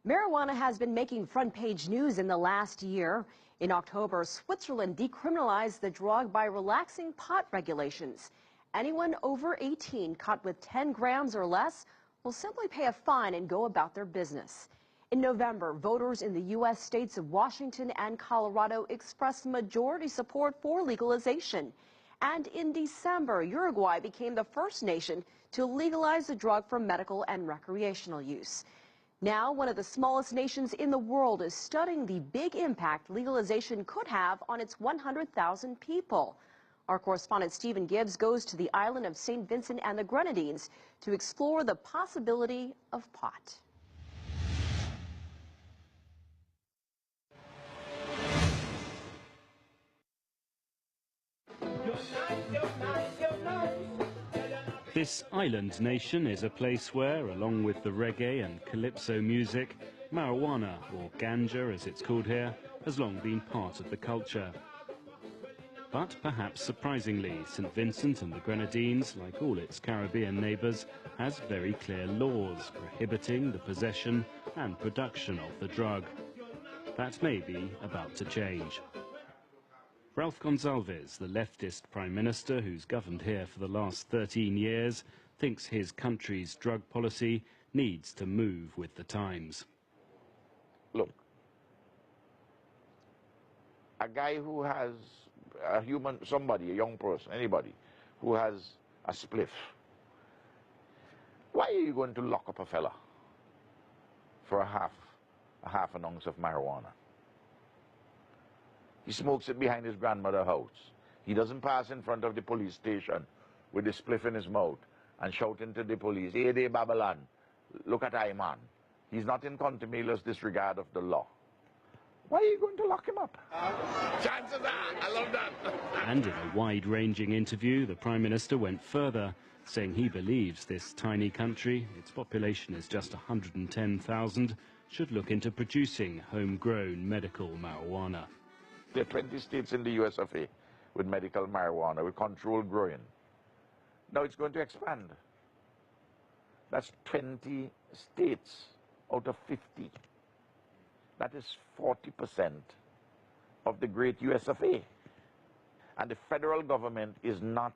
Marijuana has been making front-page news in the last year. In October, Switzerland decriminalized the drug by relaxing pot regulations. Anyone over 18 caught with 10 grams or less will simply pay a fine and go about their business. In November, voters in the U.S. states of Washington and Colorado expressed majority support for legalization. And in December, Uruguay became the first nation to legalize the drug for medical and recreational use. Now, one of the smallest nations in the world is studying the big impact legalization could have on its 100,000 people. Our correspondent Stephen Gibbs goes to the island of St. Vincent and the Grenadines to explore the possibility of pot. This island nation is a place where, along with the reggae and calypso music, marijuana, or ganja as it's called here, has long been part of the culture. But perhaps surprisingly, St. Vincent and the Grenadines, like all its Caribbean neighbours, has very clear laws prohibiting the possession and production of the drug. That may be about to change. Ralph Gonsalves, the leftist prime minister who's governed here for the last 13 years, thinks his country's drug policy needs to move with the times. Look, a guy who has a young person, anybody, who has a spliff, why are you going to lock up a fella for a half an ounce of marijuana? He smokes it behind his grandmother's house. He doesn't pass in front of the police station with the spliff in his mouth and shouting to the police, "Hey there, Babylon, look at I man." He's not in contumacious disregard of the law. Why are you going to lock him up? Chances are, I love that. And in a wide-ranging interview, the Prime Minister went further, saying he believes this tiny country, its population is just 110,000, should look into producing homegrown medical marijuana. There are 20 states in the US of A with medical marijuana, with controlled growing. Now it's going to expand. That's 20 states out of 50. That is 40% of the great US of A. And the federal government is not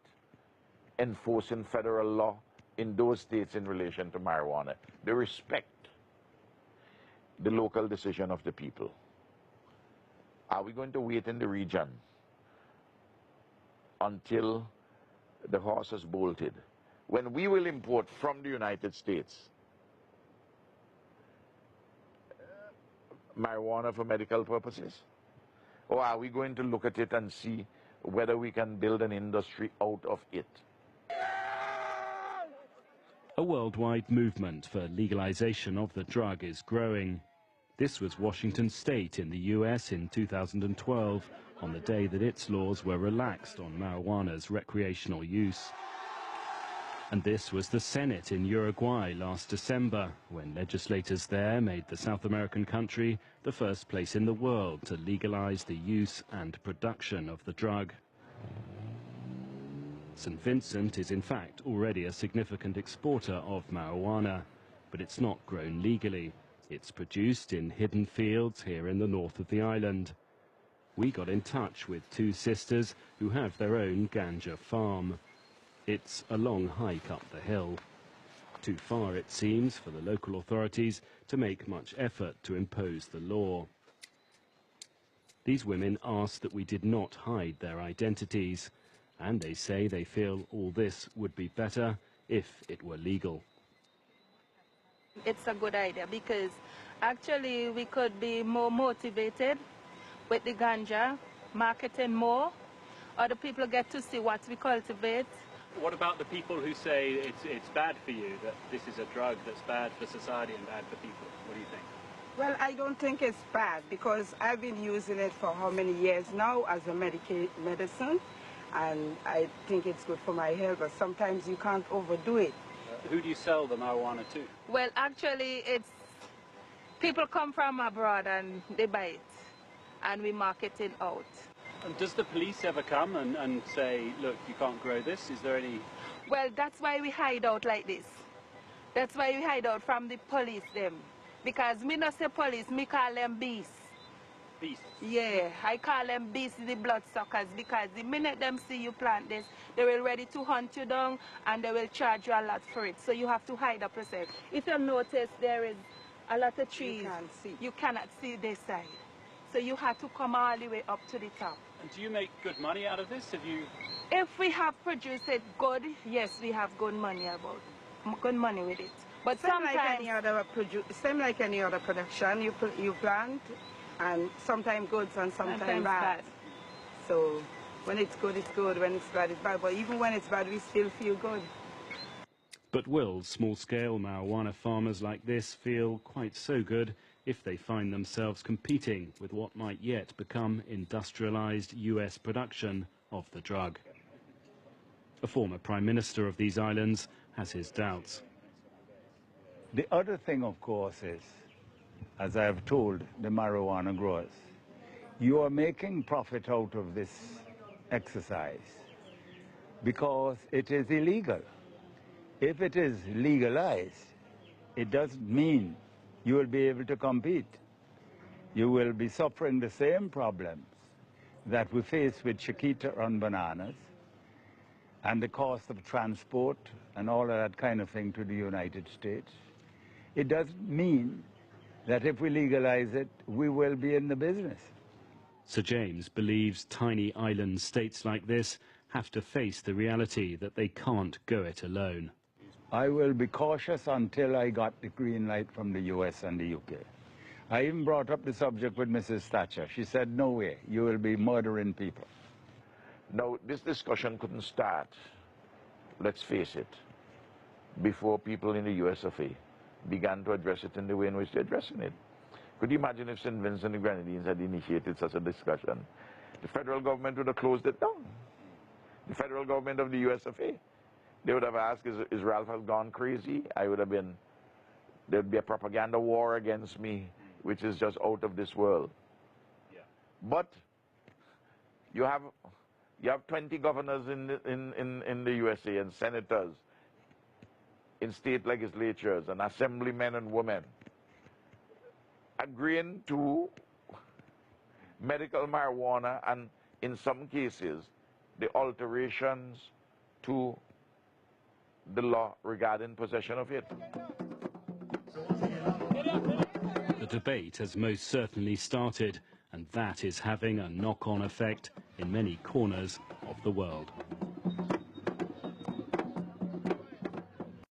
enforcing federal law in those states in relation to marijuana. They respect the local decision of the people. Are we going to wait in the region until the horse has bolted, when we will import from the United States marijuana for medical purposes? Or are we going to look at it and see whether we can build an industry out of it? A worldwide movement for legalization of the drug is growing. This was Washington State in the US in 2012, on the day that its laws were relaxed on marijuana's recreational use. And this was the Senate in Uruguay last December, when legislators there made the South American country the first place in the world to legalize the use and production of the drug. St. Vincent is in fact already a significant exporter of marijuana, but it's not grown legally. It's produced in hidden fields here in the north of the island. We got in touch with two sisters who have their own ganja farm. It's a long hike up the hill. Too far, it seems, for the local authorities to make much effort to impose the law. These women asked that we did not hide their identities, and they say they feel all this would be better if it were legal. It's a good idea because actually we could be more motivated with the ganja, marketing more, other people get to see what we cultivate. What about the people who say it's bad for you, that this is a drug that's bad for society and bad for people? What do you think? Well, I don't think it's bad because I've been using it for how many years now as a medicine, and I think it's good for my health, but sometimes you can't overdo it. Who do you sell the marijuana to? Well, actually, it's people come from abroad and they buy it, and we market it out. And does the police ever come and say, look, you can't grow this? Is there any... Well, that's why we hide out like this. That's why we hide out from the police them. Because me not say police, me call them beasts. Beasts. Yeah, I call them beasts, the bloodsuckers, because the minute them see you plant this, they will ready to hunt you down and they will charge you a lot for it. So you have to hide up yourself. If you notice, there is a lot of trees. You can't see. You cannot see this side. So you have to come all the way up to the top. And do you make good money out of this? Have you? If we have produced it good, yes, we have good money good money with it. But Same sometimes, same like any other production, you plant, and sometimes good and sometimes bad. So when it's good, it's good. When it's bad, it's bad. But even when it's bad, we still feel good. But will small-scale marijuana farmers like this feel quite so good if they find themselves competing with what might yet become industrialized US production of the drug? A former prime minister of these islands has his doubts. The other thing, of course, is, as I have told the marijuana growers, you are making profit out of this exercise because it is illegal. If it is legalized, it doesn't mean you will be able to compete. You will be suffering the same problems that we face with Chiquita on bananas and the cost of transport and all of that kind of thing to the United States. It doesn't mean that if we legalize it, we will be in the business. Sir James believes tiny island states like this have to face the reality that they can't go it alone. I will be cautious until I got the green light from the US and the UK. I even brought up the subject with Mrs. Thatcher. She said, no way, you will be murdering people. Now, this discussion couldn't start, let's face it, before people in the US of A began to address it in the way in which they're addressing it. Could you imagine if St. Vincent and the Grenadines had initiated such a discussion? The federal government would have closed it down. The federal government of the US of A. They would have asked, is Ralph has gone crazy? There'd be a propaganda war against me, which is just out of this world. Yeah. But you have 20 governors in the USA and senators in state legislatures and assemblymen and women agreeing to medical marijuana and, in some cases, the alterations to the law regarding possession of it. The debate has most certainly started, and that is having a knock-on effect in many corners of the world.